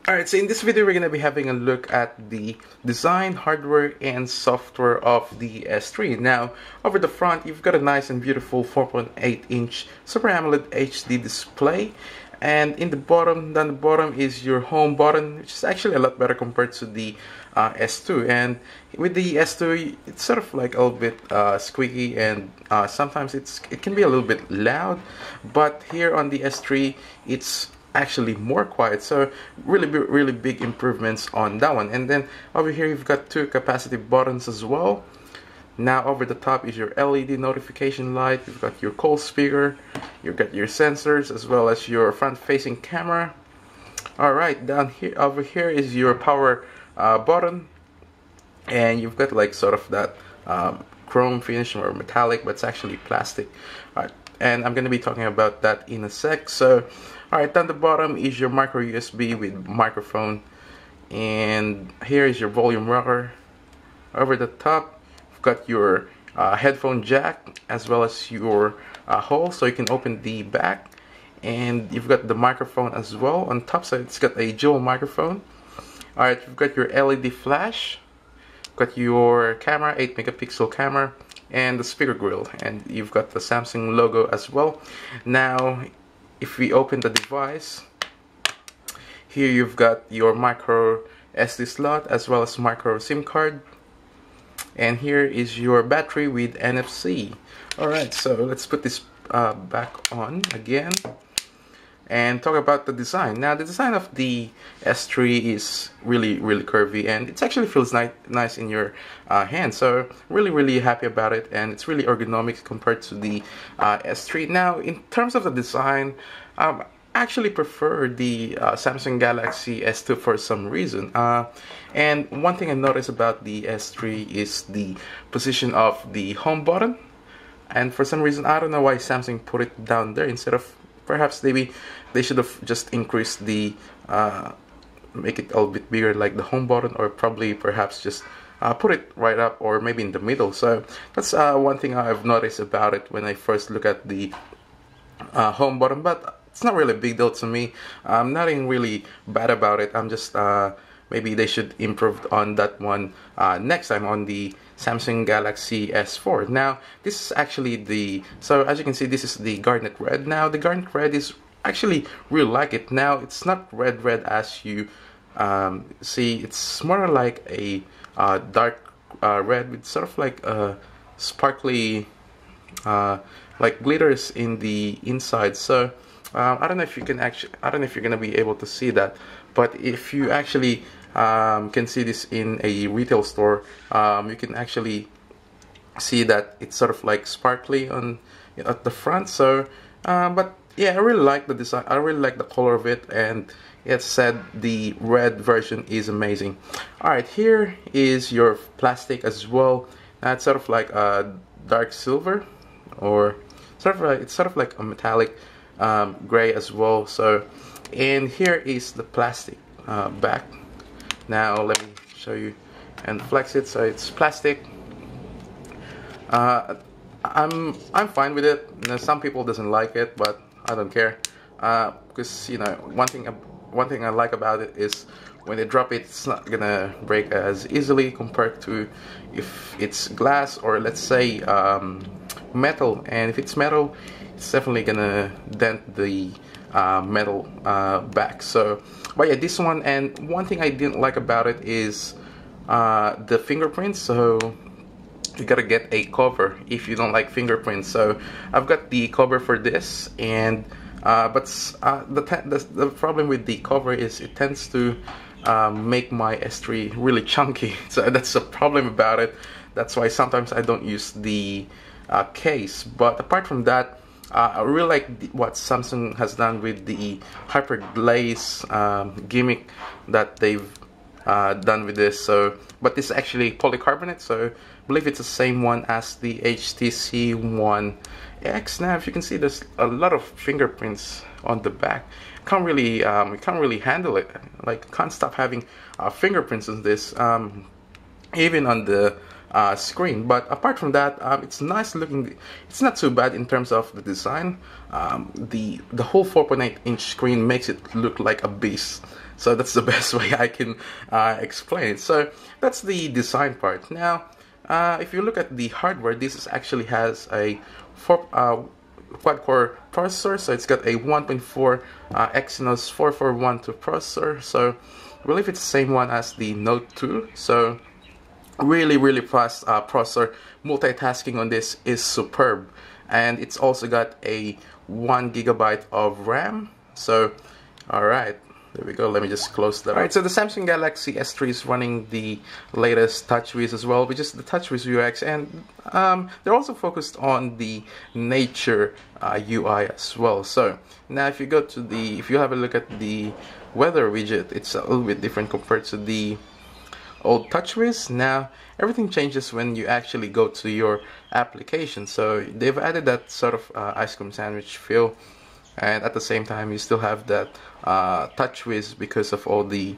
Alright, so in this video we're going to be having a look at the design, hardware, and software of the S3. Now, over the front you've got a nice and beautiful 4.8-inch Super AMOLED HD display, and in the bottom, down the bottom is your home button, which is actually a lot better compared to the S2. And with the S2 it's sort of like a little bit squeaky, and sometimes it can be a little bit loud, but here on the S3 it's actually more quiet, so really big improvements on that one. And then over here you've got two capacitive buttons as well. Now over the top is your LED notification light, you've got your call speaker, you've got your sensors as well as your front facing camera. Alright, down here, over here is your power button, and you've got like sort of that chrome finish or metallic, but it's actually plastic. Alright, and I'm going to be talking about that in a sec. So alright, down the bottom is your micro USB with microphone, and here is your volume rocker. Over the top you've got your headphone jack as well as your hole, so you can open the back, and you've got the microphone as well on top, so it's got a dual microphone. Alright, you've got your LED flash, got your camera, 8 megapixel camera, and the speaker grill, and you've got the Samsung logo as well. Now if we open the device, here you've got your micro SD slot as well as micro SIM card, and here is your battery with NFC. Alright, so let's put this back on again and talk about the design. Now the design of the S3 is really curvy, and it actually feels nice in your hand, so really happy about it, and it's really ergonomic compared to the S3. Now in terms of the design, I actually prefer the Samsung Galaxy S2 for some reason, and one thing I noticed about the S3 is the position of the home button, and for some reason I don't know why Samsung put it down there instead of, perhaps maybe they should have just increased the make it a little bit bigger like the home button, or probably perhaps just put it right up or maybe in the middle. So that's one thing I've noticed about it when I first look at the home button, but it's not really a big deal to me. I'm nothing really bad about it. I'm just maybe they should improve on that one next time on the Samsung Galaxy S4. Now this is actually the, so as you can see, this is the Garnet red. Now the Garnet red is actually really like it. Now it's not red as you see, it's more like a dark red with sort of like sparkly like glitters in the inside. So I don't know if you can actually, I don't know if you're gonna be able to see that, but if you actually can see this in a retail store, you can actually see that it's sort of like sparkly on at the front. So but yeah, I really like the design, I really like the color of it, and it said the red version is amazing. Alright, here is your plastic as well. It's sort of like a dark silver, or sort of like, it's sort of like a metallic gray as well. So, and here is the plastic back. Now let me show you and flex it. So it's plastic. I'm fine with it. You know, some people doesn't like it, but I don't care, because you know, one thing I like about it is when they drop it, it's not gonna break as easily compared to if it's glass or let's say metal. And if it's metal, it's definitely gonna dent the metal back. So, but yeah, this one, and one thing I didn't like about it is the fingerprints. So you gotta get a cover if you don't like fingerprints. So I've got the cover for this, and but the problem with the cover is it tends to make my S3 really chunky. So that's the problem about it. That's why sometimes I don't use the case. But apart from that, I really like what Samsung has done with the hyper glaze gimmick that they've done with this. So, but this is actually polycarbonate, so I believe it's the same one as the HTC One X. Now if you can see, there's a lot of fingerprints on the back. Can't really handle it. Like, can't stop having fingerprints on this, even on the screen. But apart from that, it's nice looking. It's not too bad in terms of the design. The whole 4.8-inch screen makes it look like a beast. So that's the best way I can explain it. So that's the design part. Now, if you look at the hardware, this actually has a quad-core processor. So it's got a 1.4 Exynos 4412 processor. So I believe it's the same one as the Note 2. So really fast processor. Multitasking on this is superb, and it's also got a 1 GB of RAM. So alright, there we go. Let me just close that. Alright, so the Samsung Galaxy S3 is running the latest TouchWiz as well, which is the TouchWiz UX, and they're also focused on the nature UI as well. So now if you go to if you have a look at the weather widget, it's a little bit different compared to the old TouchWiz. Now everything changes when you actually go to your application. So they've added that sort of ice cream sandwich feel, and at the same time you still have that TouchWiz because of all the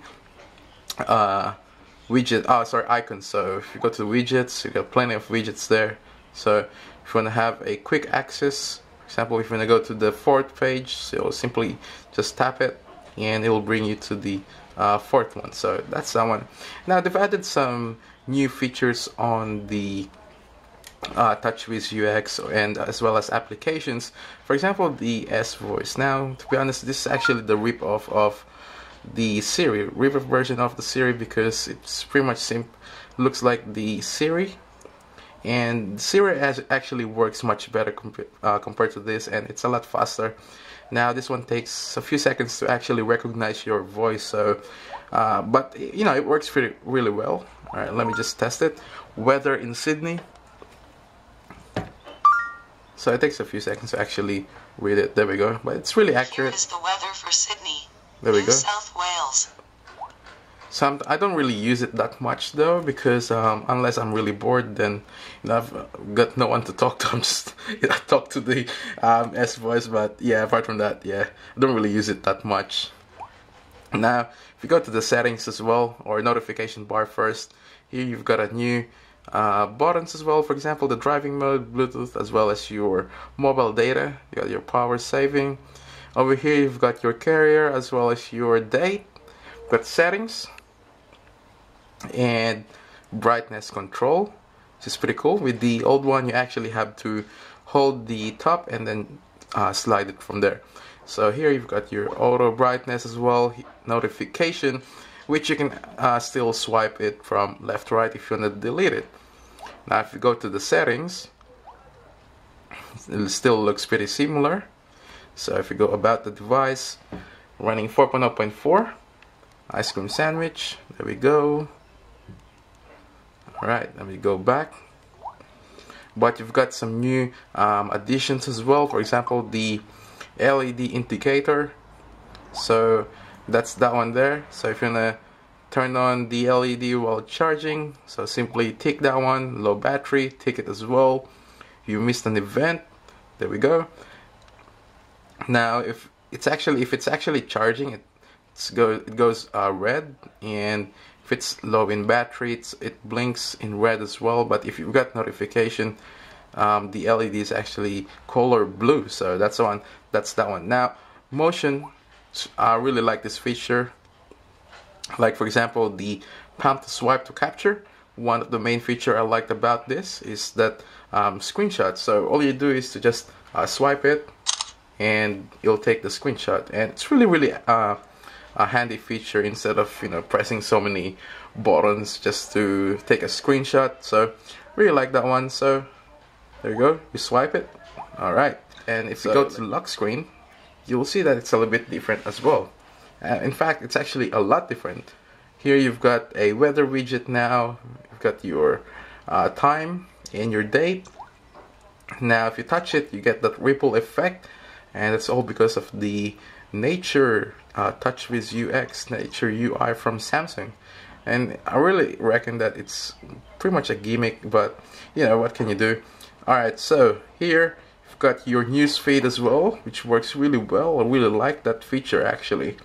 icons. So if you go to the widgets, you got plenty of widgets there. So if you want to have a quick access, for example, if you want to go to the fourth page, so simply just tap it and it will bring you to the fourth one. So that's that one. Now they've added some new features on the TouchWiz UX and as well as applications. For example, the S Voice. Now, to be honest, this is actually the rip-off of the Siri, rip-off version of the Siri, because it's pretty much looks like the Siri, and Siri actually works much better compared to this, and it's a lot faster. Now this one takes a few seconds to actually recognize your voice, so but you know, it works really well. Alright, let me just test it. Weather in Sydney. So it takes a few seconds to actually read it. There we go. But it's really accurate. Here is the weather for Sydney, there we New go. South Wales. I don't really use it that much though, because unless I'm really bored, then you know, I've got no one to talk to. I'm just talk to the S Voice. But yeah, apart from that, yeah, I don't really use it that much. Now, if you go to the settings as well, or notification bar first, here you've got a new buttons as well. For example, the driving mode, Bluetooth, as well as your mobile data. You got your power saving. Over here you've got your carrier as well as your date. Got settings and brightness control, which is pretty cool. With the old one, you actually have to hold the top and then slide it from there. So here you've got your auto brightness as well, notification, which you can still swipe it from left to right if you want to delete it. Now if you go to the settings, it still looks pretty similar. So if you go about the device, running 4.0.4, ice cream sandwich, there we go. Alright, let me go back. But you've got some new additions as well. For example, the LED indicator. So that's that one there. So if you want to turn on the LED while charging, so simply tick that one. Low battery, tick it as well. You missed an event, there we go. Now if it's actually charging, it goes red, and if it's low in battery, it blinks in red as well. But if you've got notification, the LED is actually color blue. So that's the one. That's that one. Now motion, I really like this feature. Like for example, the palm to swipe to capture. One of the main feature I liked about this is that screenshot. So all you do is to just swipe it, and you'll take the screenshot. And it's really a handy feature instead of, you know, pressing so many buttons just to take a screenshot. So really like that one. So there you go, you swipe it. Alright, and if you go to lock screen, you'll see that it's a little bit different as well. In fact, it's actually a lot different. Here you've got a weather widget now. You've got your time and your date. Now if you touch it, you get that ripple effect, and it's all because of the nature TouchWiz UX, nature UI from Samsung. And I really reckon that it's pretty much a gimmick, but you know, what can you do? Alright, so here you've got your news feed as well, which works really well. I really like that feature actually.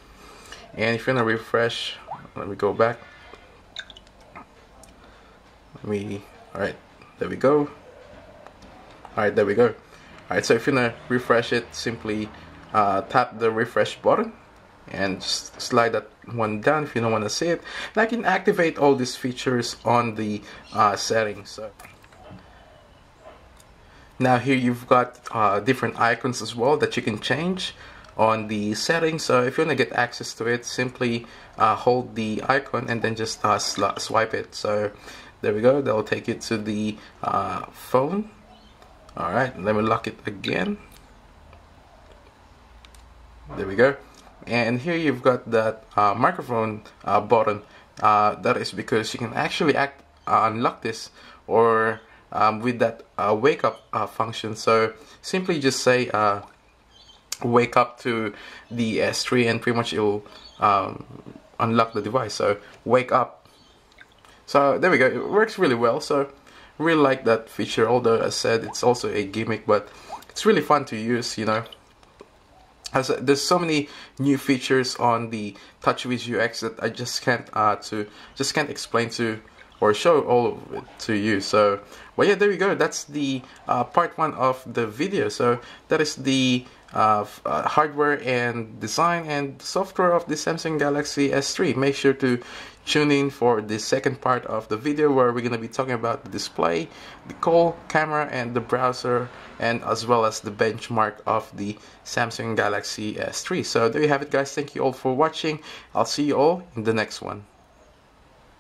And if you want to refresh, let me go back. Alright, there we go. Alright, there we go. Alright, so if you want to refresh it, simply tap the refresh button. and just slide that one down if you don't want to see it. And I can activate all these features on the settings. So now here you've got different icons as well that you can change on the settings. So if you want to get access to it, simply hold the icon and then just swipe it. So there we go, that'll take you to the phone. Alright, let me lock it again. There we go. And here you've got that microphone button. That is because you can actually unlock this, or with that wake up function. So simply just say wake up to the S3 and pretty much it'll unlock the device. So wake up. So there we go, it works really well. So really like that feature, although as I said it's also a gimmick, but it's really fun to use, you know. As there's so many new features on the TouchWiz UX that I just can't explain to or show all of it to you. So well, yeah, there we go, that's the part 1 of the video. So that is the hardware and design and software of the Samsung Galaxy S3. Make sure to tune in for the second part of the video, where we're going to be talking about the display, the call, camera, and the browser, and as well as the benchmark of the Samsung Galaxy S3. So there you have it, guys. Thank you all for watching. I'll see you all in the next one.